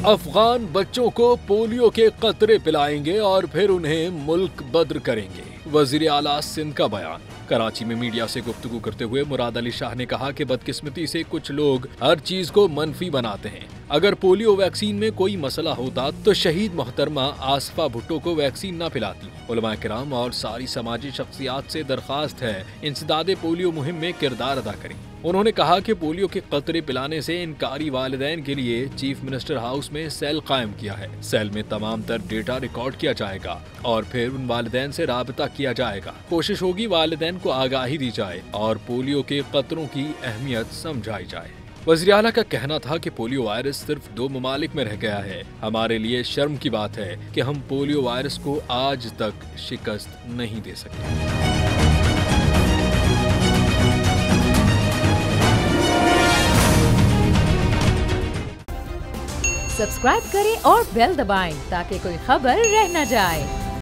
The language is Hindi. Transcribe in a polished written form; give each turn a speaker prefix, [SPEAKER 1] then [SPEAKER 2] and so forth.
[SPEAKER 1] अफगान बच्चों को पोलियो के कतरे पिलाएंगे और फिर उन्हें मुल्क बद्र करेंगे। वजीर आला सिंध का बयान। कराची में मीडिया से गुफ्तगू करते हुए मुराद अली शाह ने कहा कि बदकिस्मती से कुछ लोग हर चीज को मनफी बनाते हैं। अगर पोलियो वैक्सीन में कोई मसला होता तो शहीद मोहतरमा आसफा भुट्टो को वैक्सीन न पिलाती। उलमा किराम और सारी समाजी शख्सियात से दरख्वास्त है इंसदादे पोलियो मुहिम में किरदार अदा करें। उन्होंने कहा कि पोलियो के कतरे पिलाने से इनकारी वालिदैन के लिए चीफ मिनिस्टर हाउस में सेल कायम किया है। सेल में तमाम तर डेटा रिकॉर्ड किया जाएगा और फिर उन वालिदैन से राबता किया जाएगा। कोशिश होगी वालिदैन को आगाही दी जाए और पोलियो के कतरों की अहमियत समझाई जाए। वज़ीर आला का कहना था कि पोलियो वायरस सिर्फ 2 ममालिक में रह गया है। हमारे लिए शर्म की बात है कि हम पोलियो वायरस को आज तक शिकस्त नहीं दे सके।
[SPEAKER 2] सब्सक्राइब करें और बेल दबाएं ताकि कोई खबर रह न जाए।